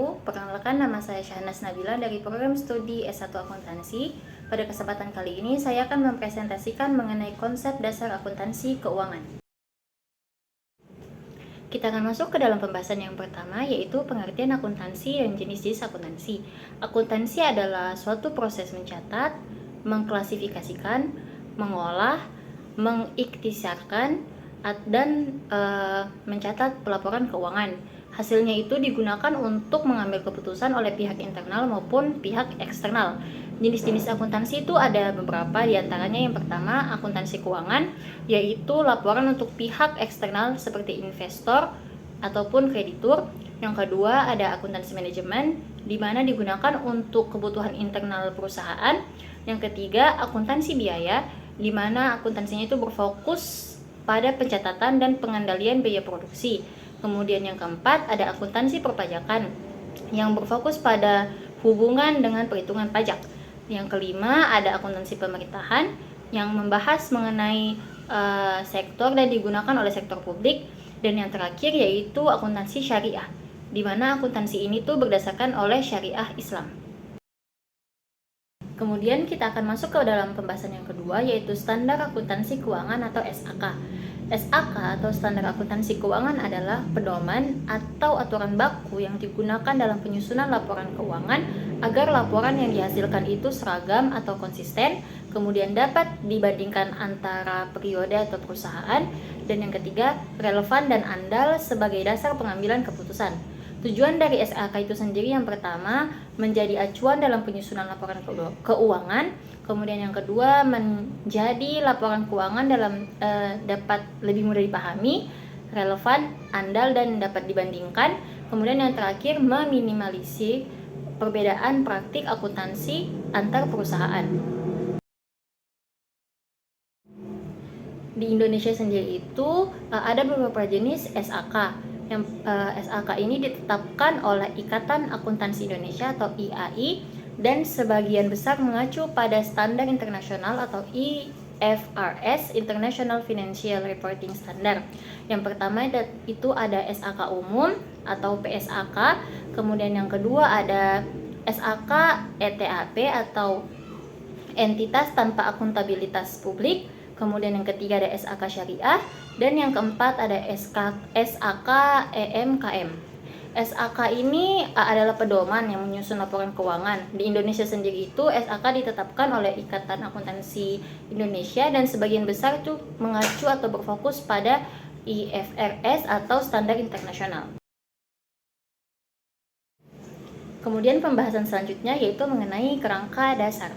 wabarakatuh. Perkenalkan, nama saya Syahnas Nabila dari program studi S1 Akuntansi. Pada kesempatan kali ini saya akan mempresentasikan mengenai konsep dasar akuntansi keuangan. Kita akan masuk ke dalam pembahasan yang pertama, yaitu pengertian akuntansi dan jenis-jenis akuntansi. Akuntansi adalah suatu proses mencatat, mengklasifikasikan, mengolah, mengiktisarkan, dan mencatat pelaporan keuangan. Hasilnya itu digunakan untuk mengambil keputusan oleh pihak internal maupun pihak eksternal. Jenis-jenis akuntansi itu ada beberapa, diantaranya yang pertama akuntansi keuangan, yaitu laporan untuk pihak eksternal seperti investor ataupun kreditur. Yang kedua ada akuntansi manajemen, di mana digunakan untuk kebutuhan internal perusahaan. Yang ketiga akuntansi biaya, di mana akuntansinya itu berfokus pada pencatatan dan pengendalian biaya produksi. Kemudian yang keempat ada akuntansi perpajakan yang berfokus pada hubungan dengan perhitungan pajak. Yang kelima ada akuntansi pemerintahan yang membahas mengenai sektor dan digunakan oleh sektor publik. Dan yang terakhir yaitu akuntansi syariah, di mana akuntansi ini tuh berdasarkan oleh syariah Islam. Kemudian kita akan masuk ke dalam pembahasan yang kedua, yaitu standar akuntansi keuangan atau SAK. SAK atau standar akuntansi keuangan adalah pedoman atau aturan baku yang digunakan dalam penyusunan laporan keuangan agar laporan yang dihasilkan itu seragam atau konsisten, kemudian dapat dibandingkan antara periode atau perusahaan, dan yang ketiga relevan dan andal sebagai dasar pengambilan keputusan. Tujuan dari SAK itu sendiri yang pertama menjadi acuan dalam penyusunan laporan keuangan, kemudian yang kedua menjadi laporan keuangan dapat lebih mudah dipahami, relevan, andal dan dapat dibandingkan, kemudian yang terakhir meminimalisir perbedaan praktik akuntansi antar perusahaan. Di Indonesia sendiri itu ada beberapa jenis SAK. Yang SAK ini ditetapkan oleh Ikatan Akuntansi Indonesia atau IAI dan sebagian besar mengacu pada standar internasional atau IFRS, International Financial Reporting Standard. Yang pertama itu ada SAK umum atau PSAK, kemudian yang kedua ada SAK ETAP atau entitas tanpa akuntabilitas publik, kemudian yang ketiga ada SAK syariah, dan yang keempat ada SAK EMKM. SAK ini adalah pedoman yang menyusun laporan keuangan. Di Indonesia sendiri itu SAK ditetapkan oleh Ikatan Akuntansi Indonesia dan sebagian besar itu mengacu atau berfokus pada IFRS atau standar internasional. Kemudian pembahasan selanjutnya yaitu mengenai kerangka dasar.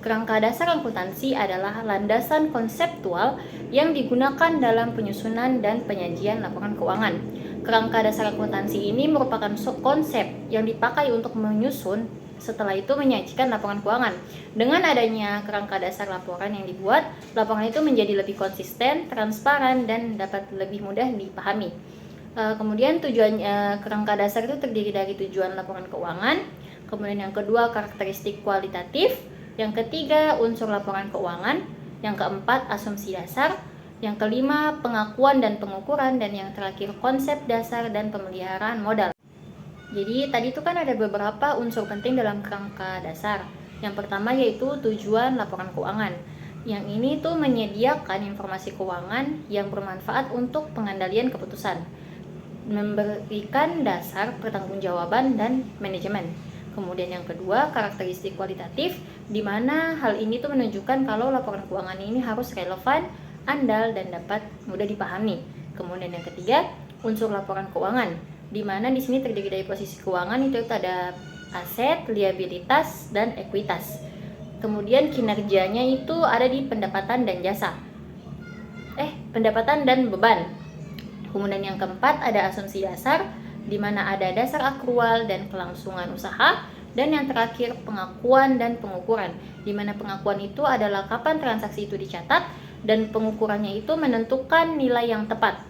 Kerangka dasar akuntansi adalah landasan konseptual yang digunakan dalam penyusunan dan penyajian laporan keuangan. Kerangka dasar akuntansi ini merupakan konsep yang dipakai untuk menyusun, setelah itu menyajikan laporan keuangan. Dengan adanya kerangka dasar laporan yang dibuat, laporan itu menjadi lebih konsisten, transparan, dan dapat lebih mudah dipahami. Kemudian tujuan kerangka dasar itu terdiri dari tujuan laporan keuangan, kemudian yang kedua karakteristik kualitatif, yang ketiga unsur laporan keuangan, yang keempat asumsi dasar, yang kelima pengakuan dan pengukuran, dan yang terakhir konsep dasar dan pemeliharaan modal. Jadi tadi itu kan ada beberapa unsur penting dalam kerangka dasar. Yang pertama yaitu tujuan laporan keuangan. Yang ini tuh menyediakan informasi keuangan yang bermanfaat untuk pengendalian keputusan, memberikan dasar pertanggungjawaban dan manajemen. Kemudian yang kedua karakteristik kualitatif, di mana hal ini tuh menunjukkan kalau laporan keuangan ini harus relevan, andal, dan dapat mudah dipahami. Kemudian yang ketiga unsur laporan keuangan, di mana di sini terdiri dari posisi keuangan itu ada aset, liabilitas, dan ekuitas. Kemudian kinerjanya itu ada di pendapatan dan jasa. Pendapatan dan beban. Kemudian yang keempat ada asumsi dasar, di mana ada dasar akrual dan kelangsungan usaha, dan yang terakhir pengakuan dan pengukuran, di mana pengakuan itu adalah kapan transaksi itu dicatat dan pengukurannya itu menentukan nilai yang tepat.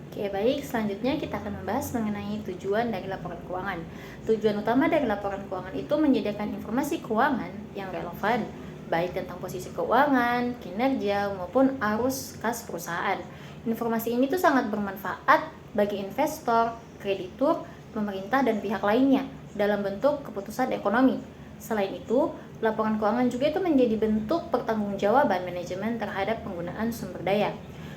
Oke, baik, selanjutnya kita akan membahas mengenai tujuan dari laporan keuangan. Tujuan utama dari laporan keuangan itu menyediakan informasi keuangan yang relevan, baik tentang posisi keuangan, kinerja, maupun arus kas perusahaan. Informasi ini tuh sangat bermanfaat bagi investor, kreditur, pemerintah, dan pihak lainnya dalam bentuk keputusan ekonomi. Selain itu, laporan keuangan juga itu menjadi bentuk pertanggungjawaban manajemen terhadap penggunaan sumber daya.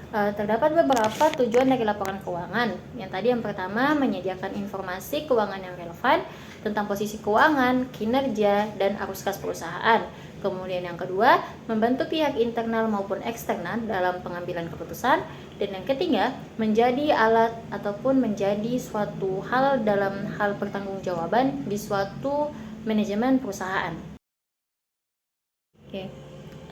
Terdapat beberapa tujuan dari laporan keuangan. Yang pertama, menyediakan informasi keuangan yang relevan tentang posisi keuangan, kinerja, dan arus kas perusahaan. Kemudian yang kedua, membantu pihak internal maupun eksternal dalam pengambilan keputusan. Dan yang ketiga, menjadi alat ataupun menjadi suatu hal dalam hal pertanggungjawaban di suatu manajemen perusahaan. Oke.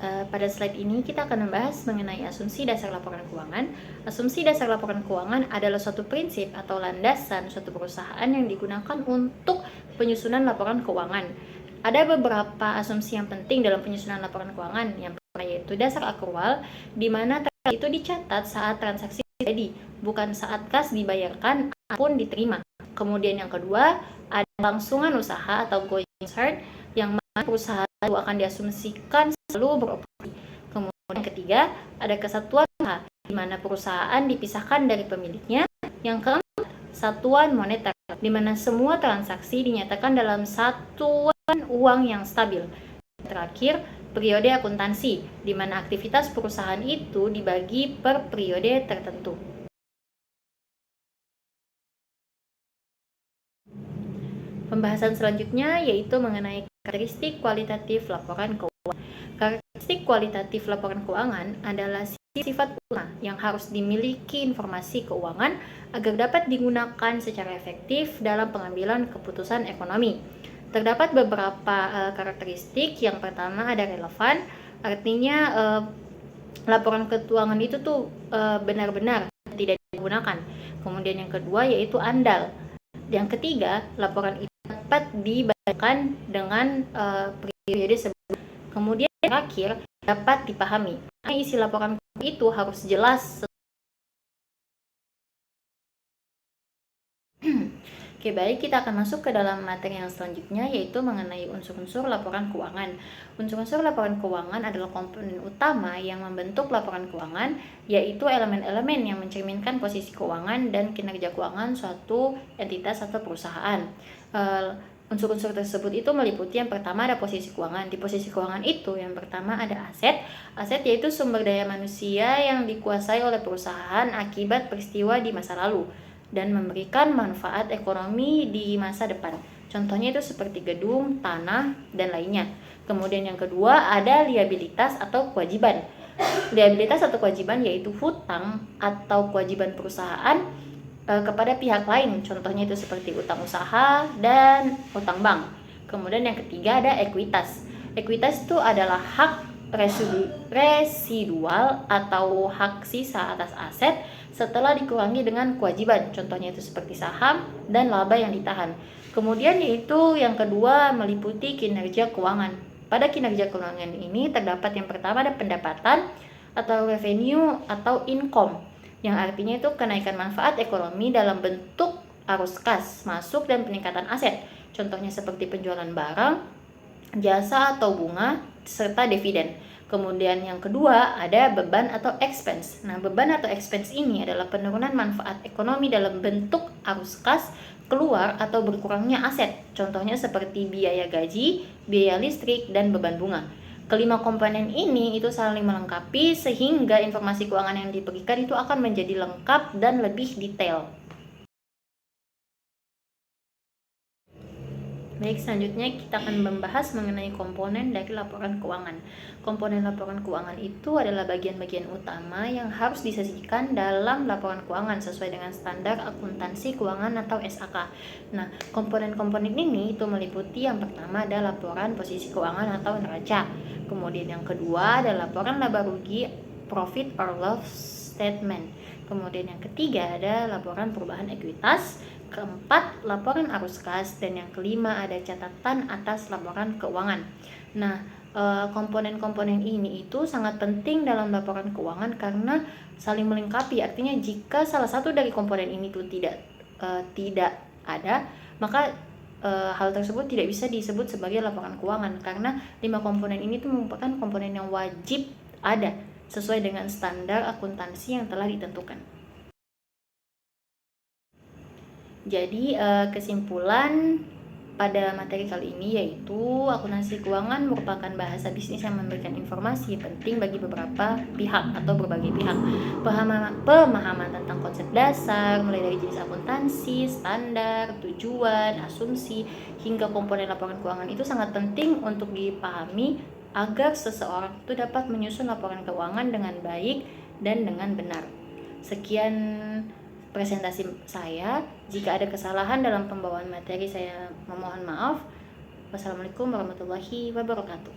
Pada slide ini kita akan membahas mengenai asumsi dasar laporan keuangan. Asumsi dasar laporan keuangan adalah suatu prinsip atau landasan suatu perusahaan yang digunakan untuk penyusunan laporan keuangan. Ada beberapa asumsi yang penting dalam penyusunan laporan keuangan. Yang pertama yaitu dasar akrual, di mana itu dicatat saat transaksi terjadi, bukan saat kas dibayarkan ataupun diterima. Kemudian yang kedua, ada kelangsungan usaha atau going concern, yang mana perusahaan itu akan diasumsikan selalu beroperasi. Kemudian yang ketiga, ada kesatuan usaha, di mana perusahaan dipisahkan dari pemiliknya. Yang keempat, satuan moneter, di mana semua transaksi dinyatakan dalam satuan uang yang stabil. Terakhir, periode akuntansi, di mana aktivitas perusahaan itu dibagi per periode tertentu. Pembahasan selanjutnya yaitu mengenai karakteristik kualitatif laporan keuangan. Karakteristik kualitatif laporan keuangan adalah sifat utama yang harus dimiliki informasi keuangan agar dapat digunakan secara efektif dalam pengambilan keputusan ekonomi. Terdapat beberapa karakteristik. Yang pertama ada relevan, artinya laporan keuangan itu tuh benar-benar tidak digunakan. Kemudian yang kedua yaitu andal. Yang ketiga, laporan itu dapat dibayangkan dengan periode sebelumnya. Kemudian yang terakhir, dapat dipahami. Isi laporan itu harus jelas. Oke, baik, kita akan masuk ke dalam materi yang selanjutnya, yaitu mengenai unsur-unsur laporan keuangan. Unsur-unsur laporan keuangan adalah komponen utama yang membentuk laporan keuangan, yaitu elemen-elemen yang mencerminkan posisi keuangan dan kinerja keuangan suatu entitas atau perusahaan. Unsur-unsur tersebut itu meliputi yang pertama ada posisi keuangan. Di posisi keuangan itu yang pertama ada aset. Aset yaitu sumber daya manusia yang dikuasai oleh perusahaan akibat peristiwa di masa lalu dan memberikan manfaat ekonomi di masa depan. Contohnya itu seperti gedung, tanah, dan lainnya. Kemudian yang kedua ada liabilitas atau kewajiban. Liabilitas atau kewajiban yaitu hutang atau kewajiban perusahaan kepada pihak lain. Contohnya itu seperti utang usaha dan utang bank. Kemudian yang ketiga ada ekuitas. Ekuitas itu adalah hak residual atau hak sisa atas aset setelah dikurangi dengan kewajiban. Contohnya itu seperti saham dan laba yang ditahan. Kemudian yaitu yang kedua meliputi kinerja keuangan. Pada kinerja keuangan ini terdapat yang pertama ada pendapatan atau revenue atau income, yang artinya itu kenaikan manfaat ekonomi dalam bentuk arus kas masuk dan peningkatan aset. Contohnya seperti penjualan barang, jasa atau bunga, serta dividen. Kemudian yang kedua ada beban atau expense. Nah, beban atau expense ini adalah penurunan manfaat ekonomi dalam bentuk arus kas keluar atau berkurangnya aset. Contohnya seperti biaya gaji, biaya listrik, dan beban bunga. Kelima komponen ini itu saling melengkapi sehingga informasi keuangan yang diberikan itu akan menjadi lengkap dan lebih detail. Baik, selanjutnya kita akan membahas mengenai komponen dari laporan keuangan. Komponen laporan keuangan itu adalah bagian-bagian utama yang harus disajikan dalam laporan keuangan sesuai dengan standar akuntansi keuangan atau SAK. Nah, komponen-komponen ini itu meliputi yang pertama ada laporan posisi keuangan atau neraca. Kemudian yang kedua ada laporan laba rugi profit or loss statement. Kemudian yang ketiga ada laporan perubahan ekuitas. Keempat, laporan arus kas, dan yang kelima ada catatan atas laporan keuangan. Nah, komponen-komponen ini itu sangat penting dalam laporan keuangan karena saling melengkapi. Artinya jika salah satu dari komponen ini itu tidak ada, maka hal tersebut tidak bisa disebut sebagai laporan keuangan karena 5 komponen ini itu merupakan komponen yang wajib ada sesuai dengan standar akuntansi yang telah ditentukan. Jadi kesimpulan pada materi kali ini yaitu akuntansi keuangan merupakan bahasa bisnis yang memberikan informasi penting bagi beberapa pihak atau berbagai pihak. Pemahaman tentang konsep dasar, mulai dari jenis akuntansi, standar, tujuan, asumsi, hingga komponen laporan keuangan itu sangat penting untuk dipahami agar seseorang itu dapat menyusun laporan keuangan dengan baik dan dengan benar. Sekian presentasi saya. Jika ada kesalahan dalam pembawaan materi, saya memohon maaf. Wassalamualaikum warahmatullahi wabarakatuh.